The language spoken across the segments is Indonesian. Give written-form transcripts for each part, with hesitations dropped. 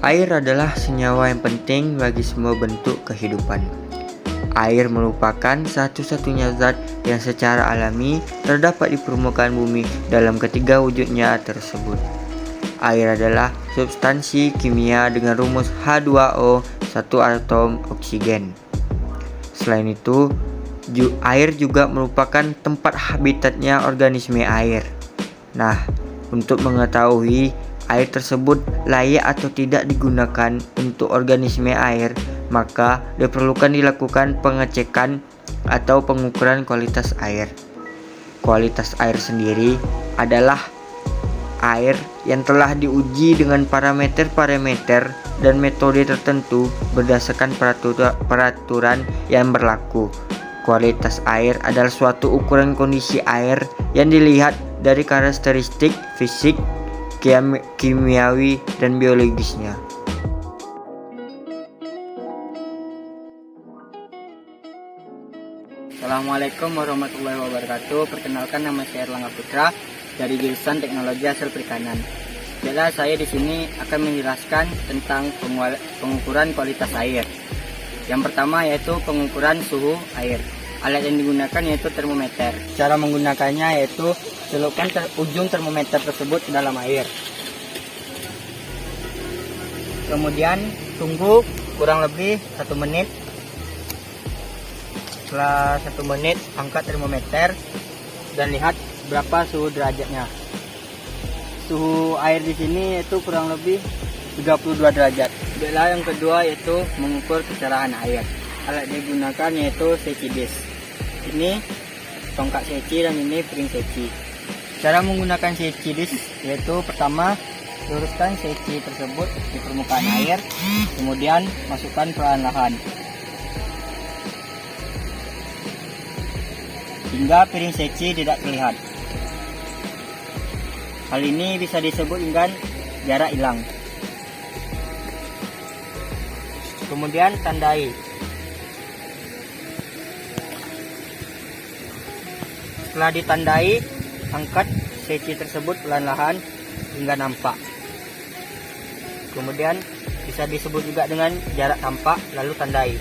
Air adalah senyawa yang penting bagi semua bentuk kehidupan. Air merupakan satu-satunya zat yang secara alami terdapat di permukaan bumi dalam ketiga wujudnya tersebut. Air adalah substansi kimia dengan rumus H2O, satu atom oksigen. Selain itu, air juga merupakan tempat habitatnya organisme air. Nah, untuk mengetahui air tersebut layak atau tidak digunakan untuk organisme air, maka diperlukan dilakukan pengecekan atau pengukuran kualitas air. Kualitas air sendiri adalah air yang telah diuji dengan parameter-parameter dan metode tertentu berdasarkan peraturan yang berlaku. Kualitas air adalah suatu ukuran kondisi air yang dilihat dari karakteristik fisik, kimiawi, dan biologisnya. Assalamualaikum warahmatullahi wabarakatuh. Perkenalkan, nama saya Erlangga Putra dari jurusan Teknologi Hasil Perikanan. Jadi saya di sini akan menjelaskan tentang pengukuran kualitas air. Yang pertama yaitu pengukuran suhu air. Alat yang digunakan yaitu termometer. Cara menggunakannya yaitu celupkan ujung termometer tersebut ke dalam air. Kemudian tunggu kurang lebih 1 menit. Setelah 1 menit, angkat termometer dan lihat berapa suhu derajatnya. Suhu air di sini yaitu kurang lebih 32 derajat. Yang kedua yaitu mengukur kecerahan air. Alat yang digunakan yaitu seci disk. Ini tongkat seci dan ini piring seci. Cara menggunakan seci disk yaitu pertama, luruskan seci tersebut di permukaan air, kemudian masukkan perlahan-lahan hingga piring seci tidak terlihat. Hal ini bisa disebut dengan jarak hilang. Kemudian tandai. Setelah ditandai, angkat seci tersebut perlahan-lahan hingga nampak. Kemudian bisa disebut juga dengan jarak tampak, lalu tandai.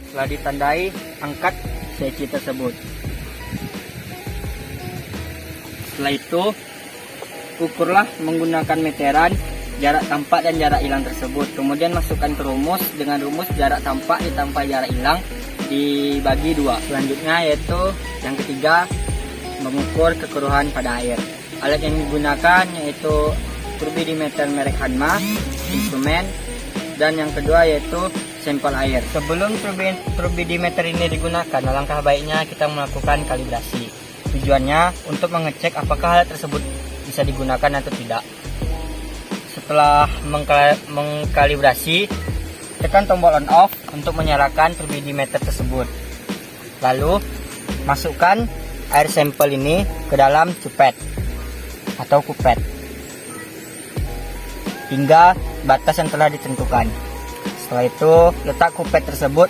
Setelah ditandai, angkat seci tersebut. Setelah itu, ukurlah menggunakan meteran jarak tampak dan jarak hilang tersebut. Kemudian masukkan ke rumus dengan rumus jarak tampak ditambah jarak hilang dibagi 2. Selanjutnya yaitu yang ketiga, mengukur kekeruhan pada air. Alat yang digunakan yaitu turbidimeter merek Hanma, instrumen, dan yang kedua yaitu sampel air. Sebelum turbidimeter ini digunakan, alangkah baiknya kita melakukan kalibrasi. Tujuannya untuk mengecek apakah alat tersebut bisa digunakan atau tidak. Setelah mengkalibrasi, tekan tombol on off untuk menyalakan turbidimeter tersebut. Lalu masukkan air sampel ini ke dalam cupet atau kupet hingga batas yang telah ditentukan. Setelah itu, letak kupet tersebut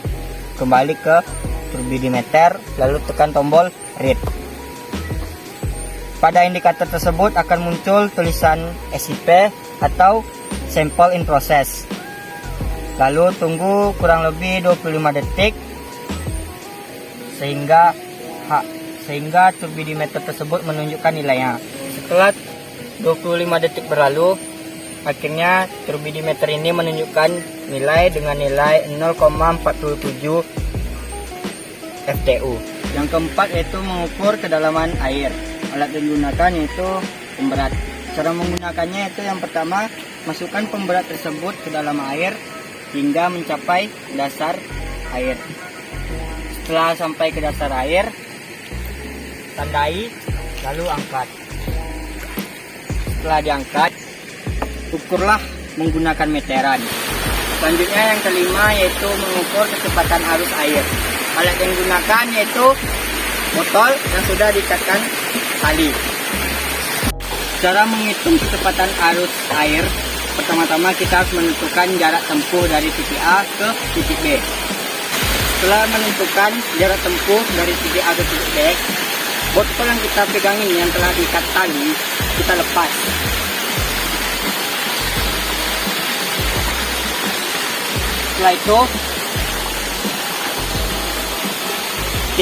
kembali ke turbidimeter, lalu tekan tombol read. Pada indikator tersebut akan muncul tulisan SIP atau sample in process. Lalu tunggu kurang lebih 25 detik sehingga turbidimeter tersebut menunjukkan nilainya. Setelah 25 detik berlalu, akhirnya turbidimeter ini menunjukkan nilai dengan nilai 0,47 FTU. Yang keempat yaitu mengukur kedalaman air. Alat yang digunakan yaitu pemberat. Cara menggunakannya yaitu yang pertama, masukkan pemberat tersebut ke dalam air hingga mencapai dasar air. Setelah sampai ke dasar air, tandai lalu angkat. Setelah diangkat, ukurlah menggunakan meteran. Selanjutnya yang kelima yaitu mengukur kecepatan arus air. Alat yang digunakan yaitu botol yang sudah diikatkan tali. Cara menghitung kecepatan arus air, pertama-tama kita harus menentukan jarak tempuh dari titik A ke titik B. Setelah menentukan jarak tempuh dari titik A ke titik B, botol yang kita pegang ini yang telah diikat tali, kita lepas. Setelah itu,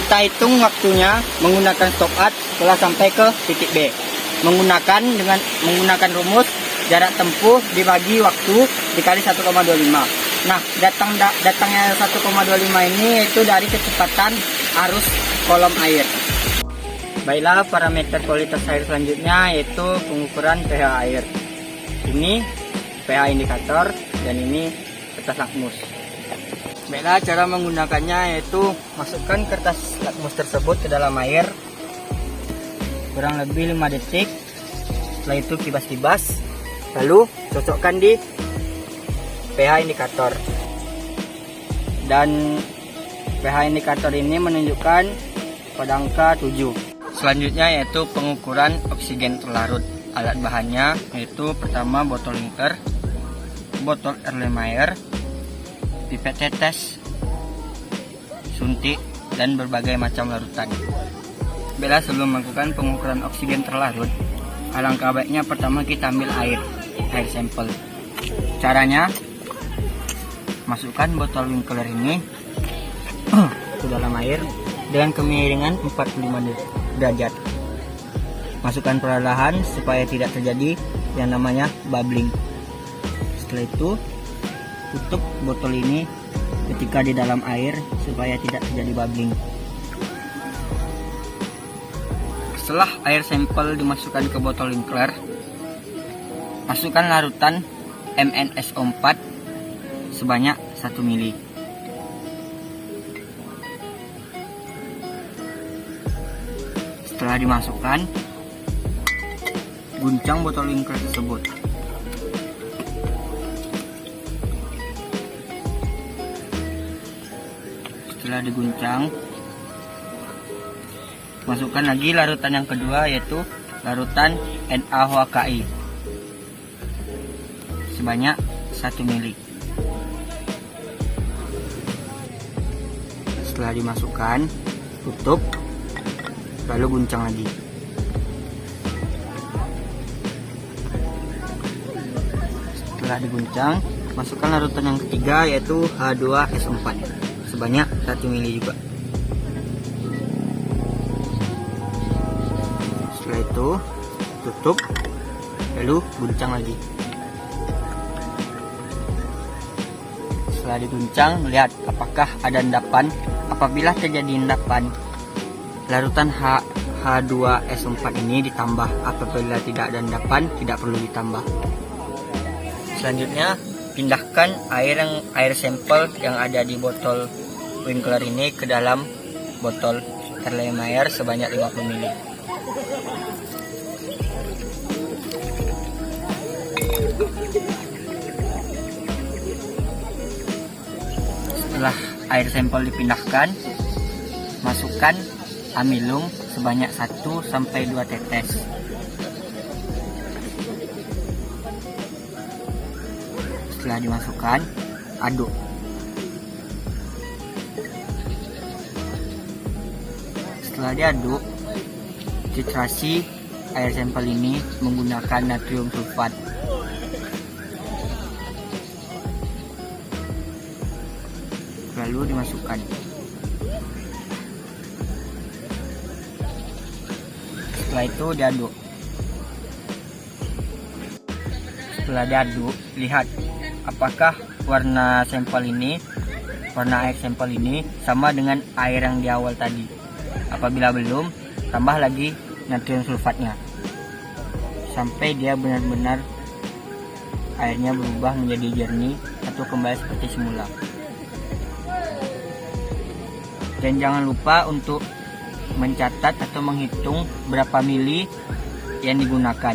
kita hitung waktunya menggunakan stopwatch setelah sampai ke titik B. Menggunakan rumus jarak tempuh dibagi waktu dikali 1,25. Nah, datangnya 1,25 ini itu dari kecepatan arus kolom air. Baiklah, parameter kualitas air selanjutnya yaitu pengukuran pH air. Ini pH indikator dan ini kertas lakmus. Baiklah, cara menggunakannya yaitu masukkan kertas lakmus tersebut ke dalam air kurang lebih 5 detik. Setelah itu kibas-kibas, lalu cocokkan di pH indikator. Dan pH indikator ini menunjukkan pada angka 7. Selanjutnya yaitu pengukuran oksigen terlarut. Alat bahannya yaitu pertama botol lingkar, botol Erlenmeyer, pipet tetes, suntik, dan berbagai macam larutan. Bila sebelum melakukan pengukuran oksigen terlarut, alangkah baiknya pertama kita ambil air sampel. Caranya, masukkan botol Winkler ini ke dalam air dengan kemiringan 45 derajat. Masukkan perlahan supaya tidak terjadi yang namanya bubbling. Setelah itu, tutup botol ini ketika di dalam air supaya tidak terjadi bubbling. Setelah air sampel dimasukkan ke botol Winkler, masukkan larutan MnSO4 sebanyak 1 ml. Setelah dimasukkan, guncang botol Winkler tersebut. Setelah diguncang, masukkan lagi larutan yang kedua yaitu larutan NaOHKI sebanyak 1 ml. Setelah dimasukkan, tutup, lalu guncang lagi. Setelah diguncang, masukkan larutan yang ketiga yaitu H2SO4 sebanyak 1 ml juga. Setelah itu, tutup, lalu guncang lagi. Setelah diguncang, lihat apakah ada endapan. Apabila terjadi endapan, larutan H2SO4 ini ditambah. Apabila tidak ada endapan, tidak perlu ditambah. Selanjutnya, pindahkan air sampel yang ada di botol Winkler ini ke dalam botol Erlenmeyer sebanyak 50 ml. Setelah air sampel dipindahkan, masukkan amilum sebanyak 1-2 tetes. Setelah dimasukkan, aduk. Setelah diaduk, titrasi air sampel ini menggunakan natrium sulfat. Lalu dimasukkan. Setelah itu diaduk. Setelah diaduk, lihat apakah warna air sampel ini sama dengan air yang di awal tadi. Apabila belum, tambah lagi natrium sulfatnya sampai dia benar-benar airnya berubah menjadi jernih atau kembali seperti semula. Dan jangan lupa untuk mencatat atau menghitung berapa mili yang digunakan.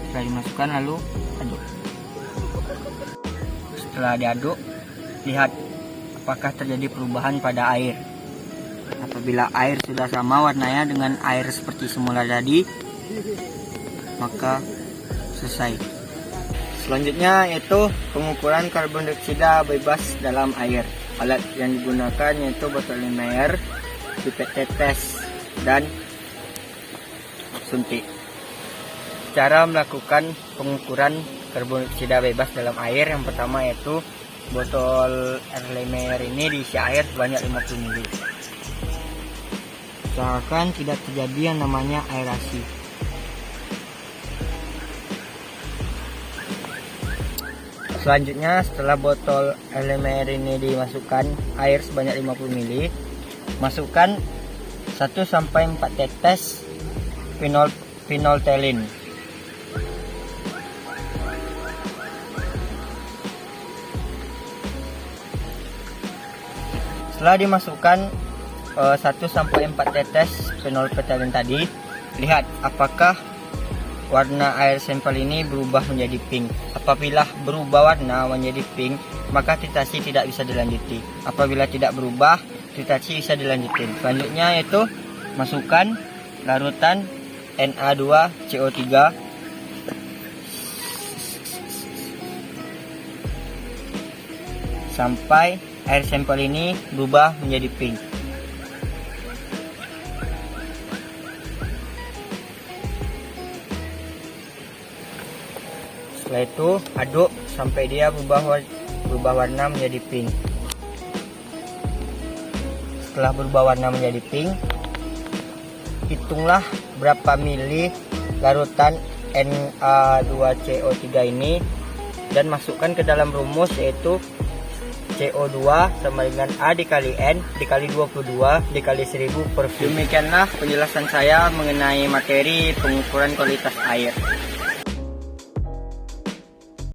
Setelah dimasukkan, lalu aduk. Setelah diaduk, lihat apakah terjadi perubahan pada air. Apabila air sudah sama warnanya dengan air seperti semula tadi, maka selesai. Selanjutnya yaitu pengukuran karbon dioksida bebas dalam air. Alat yang digunakan yaitu botol Lemaire, pipet tetes, dan suntik. Cara melakukan pengukuran karbon dioksida bebas dalam air, yang pertama yaitu botol air Lemaire ini diisi air sebanyak 50 ml. Usahakan tidak terjadi yang namanya aerasi. Selanjutnya, setelah botol air Lemaire ini dimasukkan air sebanyak 50 ml, masukkan 1-4 tetes phenolphthalein. Setelah dimasukkan 1-4 tetes phenolphthalein tadi, lihat apakah warna air sampel ini berubah menjadi pink. Apabila berubah warna menjadi pink, maka tritasi tidak bisa dilanjuti. Apabila tidak berubah, tritasi bisa dilanjutin. Selanjutnya yaitu masukkan larutan Na2CO3 sampai air sampel ini berubah menjadi pink. Setelah itu aduk sampai dia berubah warna menjadi pink. Setelah berubah warna menjadi pink, hitunglah berapa mili larutan Na2CO3 ini dan masukkan ke dalam rumus, yaitu CO2 sama dengan A dikali N dikali 22 dikali 1000 per V. Demikianlah penjelasan saya mengenai materi pengukuran kualitas air.